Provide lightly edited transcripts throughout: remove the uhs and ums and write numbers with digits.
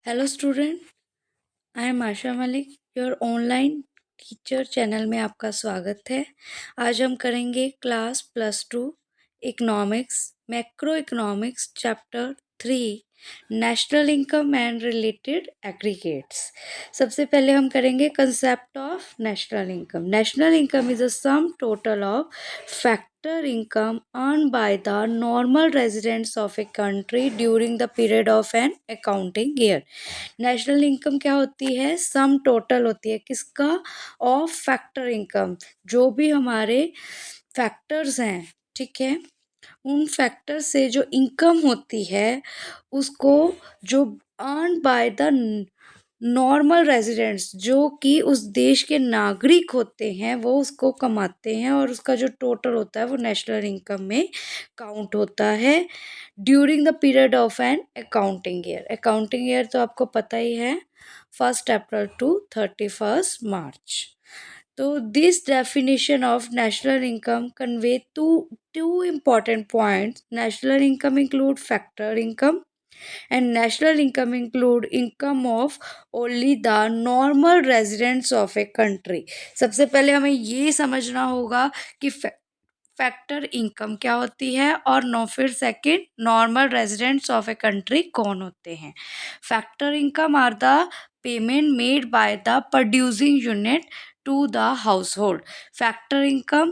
Hello student, I am Asha Malik, your online teacher channel में आपका स्वागत है। आज हम करेंगे class +2 economics, macro economics chapter 3 national income and related aggregates. सबसे पहले हम करेंगे concept of national income. National income is a sum total of factor income earned by the normal residents of a country during the period of an accounting year. National income क्या होती है? Sum total होती है किसका? Of factor income, जो भी हमारे factors हैं, ठीक है, उन फैक्टर से जो इनकम होती है उसको, जो earn by the normal residents, जो कि उस देश के नागरिक होते हैं, वो उसको कमाते हैं और उसका जो टोटल होता है वो नेशनल इनकम में काउंट होता है during the period of an accounting year. Accounting year तो आपको पता ही है, 1 अप्रैल टू 31 मार्च। तो this definition of national income convey two important points. National income include factor income and national income include income of only the normal residents of a country. सबसे पहले हमें ये समझना होगा कि फैक्टर इनकम क्या होती है और फिर second, normal residents of a country कौन होते हैं। Factor income are the payment made by the producing unit to the household. Factor income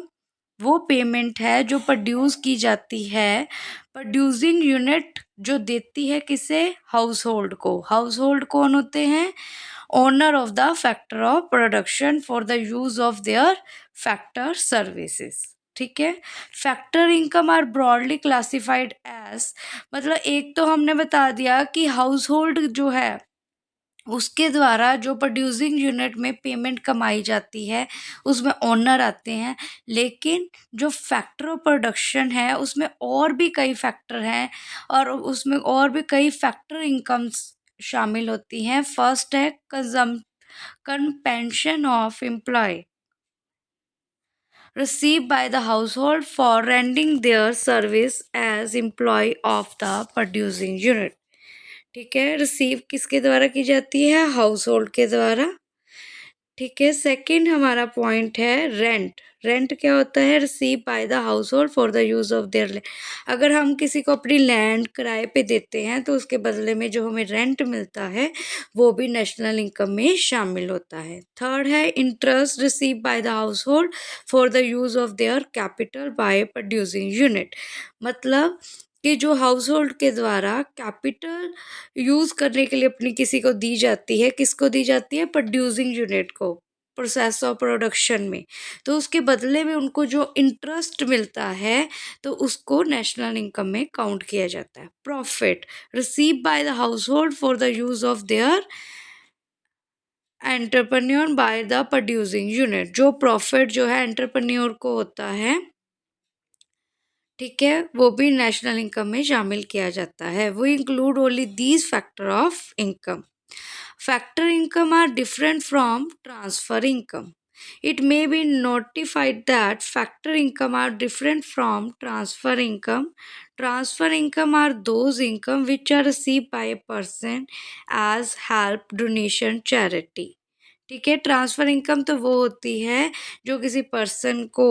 वो पेमेंट है जो प्रोड्यूस की जाती है, प्रोड्यूसिंग यूनिट जो देती है किसे? हाउस होल्ड को। हाउस होल्ड कौन होते हैं? Owner of the factor of production for the use of their factor services. ठीक है। Factor income are broadly classified as, मतलब एक तो हमने बता दिया कि हाउस होल्ड जो है उसके द्वारा जो प्रोड्यूसिंग यूनिट में पेमेंट कमाई जाती है उसमें ओनर आते हैं, लेकिन जो फैक्टर ऑफ प्रोडक्शन है उसमें और भी कई फैक्टर हैं और उसमें और भी कई फैक्टर इनकम्स शामिल होती हैं। फर्स्ट है compensation of employees received by the household for rendering their service as employee of the producing unit। ठीक है, रिसीव किसके द्वारा की जाती है? हाउस होल्ड के द्वारा। ठीक है। सेकंड हमारा पॉइंट है रेंट। रेंट क्या होता है? Receive by the house hold for the use of there land. अगर हम किसी को अपनी लैंड किराए पे देते हैं तो उसके बदले में जो हमें रेंट मिलता है वो भी नेशनल इनकम में शामिल होता है। थर्ड है interest receive by the house hold for the use of their capital by producing unit. मतलब कि जो हाउस होल्ड के द्वारा कैपिटल यूज़ करने के लिए अपनी किसी को दी जाती है, किसको दी जाती है? प्रोड्यूसिंग यूनिट को, प्रोसेस ऑफ प्रोडक्शन में। तो उसके बदले में उनको जो इंटरेस्ट मिलता है तो उसको नेशनल इनकम में काउंट किया जाता है। Profit receive by the house hold for the use of there entrepreneur bye the producing unit. जो प्रॉफिट जो है एंटरप्रेन्योर को होता है, ठीक है, वो भी नेशनल इनकम में शामिल किया जाता है। वो include only these factor of income. Factor income are different from transfer income. It may be notified that factor income are different from transfer income. Transfer income are those income which are received by a person as help, donation, charity. ठीक है। Transfer income तो वो होती है जो किसी person को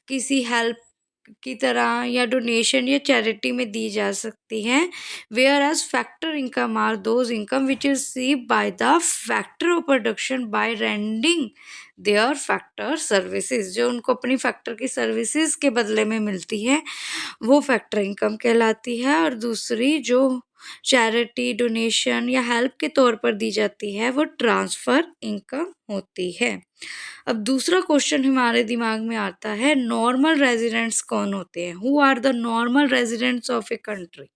किसी हेल्प की तरह या डोनेशन या चैरिटी में दी जा सकती हैं। Whereas factor income are those income which is receive by the factor of production by rendering their factor services. जो उनको अपनी फैक्टर की सर्विसेज के बदले में मिलती है वो फैक्टर इनकम कहलाती है। और दूसरी जो चैरिटी, डोनेशन या हेल्प के तौर पर दी जाती है वो ट्रांसफ़र इनकम होती है। अब दूसरा क्वेश्चन हमारे दिमाग में आता है, नॉर्मल रेजिडेंट्स कौन होते हैं? Who are the normal residents of a country?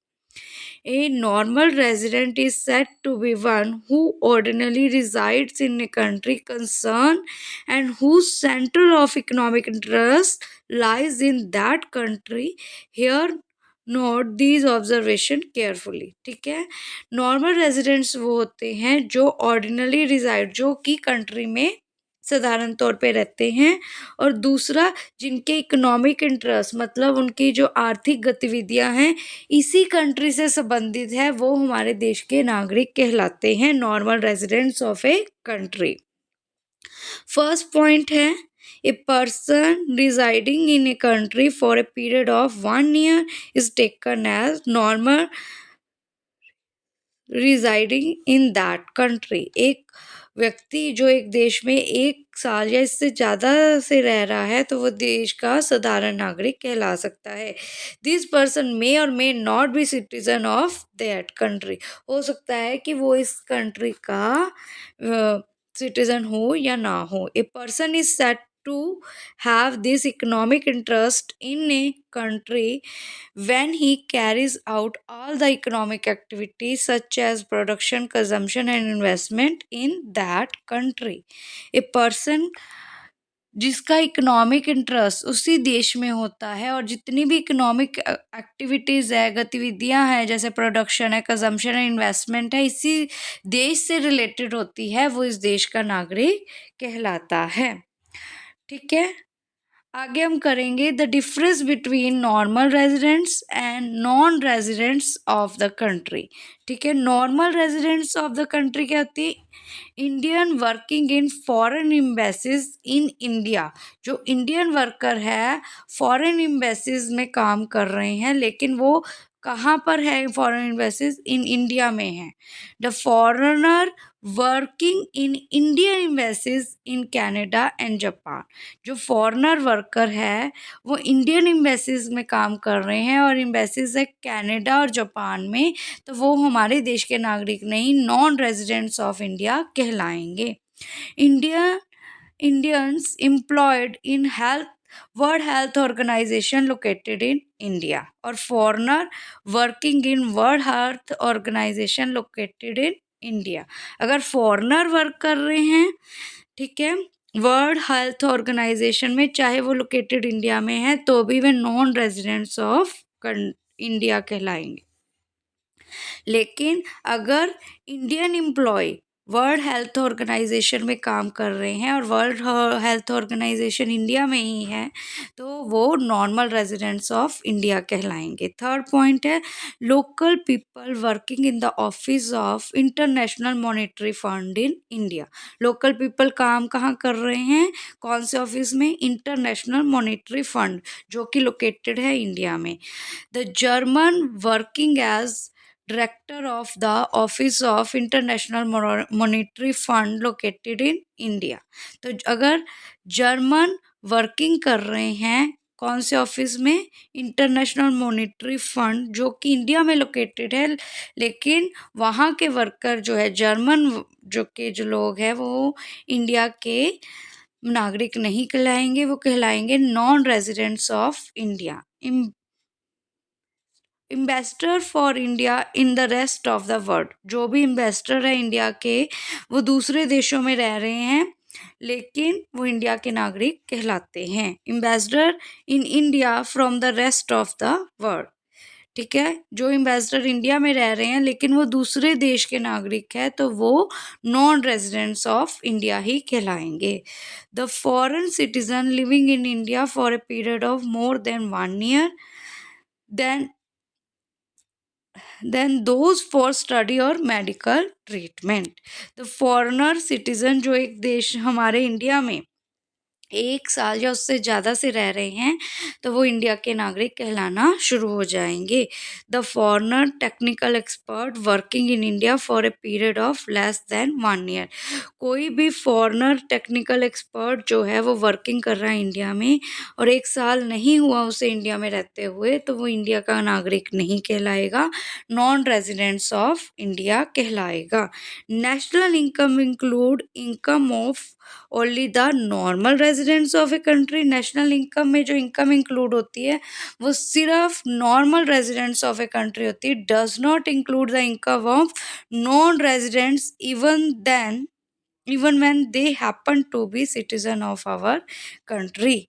A normal resident is said to be one who ordinarily resides in a country concerned and whose center of economic interest lies in that country. Here note these observation carefully. ठीक है। Normal residents वो होते हैं जो ordinarily resided, जो कि country में साधारण तौर पे रहते हैं, और दूसरा जिनके इकोनॉमिक इंटरेस्ट मतलब उनकी जो आर्थिक गतिविधियां हैं इसी कंट्री से संबंधित है, वो हमारे देश के नागरिक कहलाते हैं, normal residents of a country. First point है, a person residing in a country for a period of 1 year is taken as normal residing in that country. एक व्यक्ति जो एक देश में 1 साल या इससे ज़्यादा से रह रहा है तो वो देश का साधारण नागरिक कहला सकता है। दिस पर्सन मे और may not be citizen of that country. हो सकता है कि वो इस कंट्री का सिटीजन हो या ना हो। A person is set to have this economic interest in a country when he carries out all the economic activities such as production, consumption and investment in that country. A person जिसका economic interest उसी देश में होता है और जितनी भी economic activities है, गतिविधियां हैं, जैसे प्रोडक्शन है, कंजम्पशन है, इन्वेस्टमेंट है, इसी देश से रिलेटेड होती है, वो इस देश का नागरिक कहलाता है। ठीक है, आगे हम करेंगे the difference between normal residents and non residents of the country. ठीक है, normal residents of the country क्या होती है? Indian working in foreign embassies in India. जो इंडियन वर्कर है फॉरेन एम्बेसीज में काम कर रहे हैं, लेकिन वो कहाँ पर है? फॉरेन एम्बेसीज इन इंडिया में है। The foreigner working in Indian embassies in Canada and Japan. जो फॉरेनर वर्कर है वो इंडियन एम्बेसीज में काम कर रहे हैं और एम्बेसीज है कनाडा और जापान में, तो वो हमारे देश के नागरिक नहीं, नॉन रेजिडेंट्स ऑफ इंडिया कहलाएंगे। Indians employed in health World Health Organization located in India, और foreigner working in World Health Organization located in India. अगर फॉरेनर वर्क कर रहे हैं, ठीक है, वर्ल्ड हेल्थ ऑर्गेनाइजेशन में, चाहे वो लोकेटेड इंडिया में है, तो भी वे नॉन रेजिडेंट्स ऑफ इंडिया कहलाएंगे। लेकिन अगर Indian employ World Health Organisation में काम कर रहे हैं और वर्ल्ड हेल्थ ऑर्गेनाइजेशन इंडिया में ही है, तो वो नॉर्मल रेजिडेंट्स ऑफ इंडिया कहलाएंगे। थर्ड पॉइंट है, local people working in the office of International Monetary Fund in India. Local people काम कहाँ कर रहे हैं? कौन से ऑफिस में? इंटरनेशनल मॉनेटरी फंड, जो कि लोकेटेड है इंडिया में। The German working as director of the office of International Monetary Fund located in India. तो अगर जर्मन वर्किंग कर रहे हैं कौन से ऑफिस में? इंटरनेशनल मॉनेटरी फंड, जो कि इंडिया में लोकेटेड है, लेकिन वहाँ के वर्कर जो है जर्मन जो लोग हैं वो इंडिया के नागरिक नहीं कहलाएंगे, वो कहलाएंगे non residents of India. Ambassador for India in the rest of the world. जो भी एम्बेसडर है इंडिया के, वो दूसरे देशों में रह रहे हैं लेकिन वो इंडिया के नागरिक कहलाते हैं। Ambassador in India from the rest of the world. ठीक है, जो एम्बेसडर इंडिया में रह रहे हैं लेकिन वो दूसरे देश के नागरिक है, तो वो नॉन रेजिडेंट्स ऑफ इंडिया ही कहलाएंगे। The foreign citizen living in India for a period of more than 1 year than those for study or medical treatment. तो फॉरेनर सिटीजन जो एक देश हमारे इंडिया में 1 साल या उससे ज़्यादा से रह रहे हैं, तो वो इंडिया के नागरिक कहलाना शुरू हो जाएंगे। The foreigner technical expert working in India for a period of less than 1 year। कोई भी फॉरेनर टेक्निकल एक्सपर्ट जो है वो वर्किंग कर रहा है इंडिया में और 1 साल नहीं हुआ उसे इंडिया में रहते हुए, तो वो इंडिया का नागरिक नहीं कहलाएगा, नॉन रेजिडेंट्स ऑफ इंडिया कहलाएगा। National income include income of only the normal residents of a country. National income में जो इनकम इंक्लूड होती है वो सिर्फ normal residents of a country होती है, does not include the income of non residents even when they happen to be citizen of our country.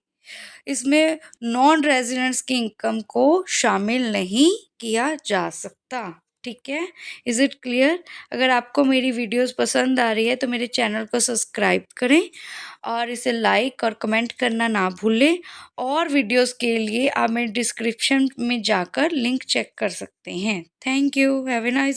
इसमें non residents की इनकम को शामिल नहीं किया जा सकता। ठीक है, इज़ इट क्लियर? अगर आपको मेरी वीडियोस पसंद आ रही है तो मेरे चैनल को सब्सक्राइब करें और इसे लाइक और कमेंट करना ना भूलें। और वीडियोस के लिए आप मेरे डिस्क्रिप्शन में जाकर लिंक चेक कर सकते हैं। Thank you, have a nice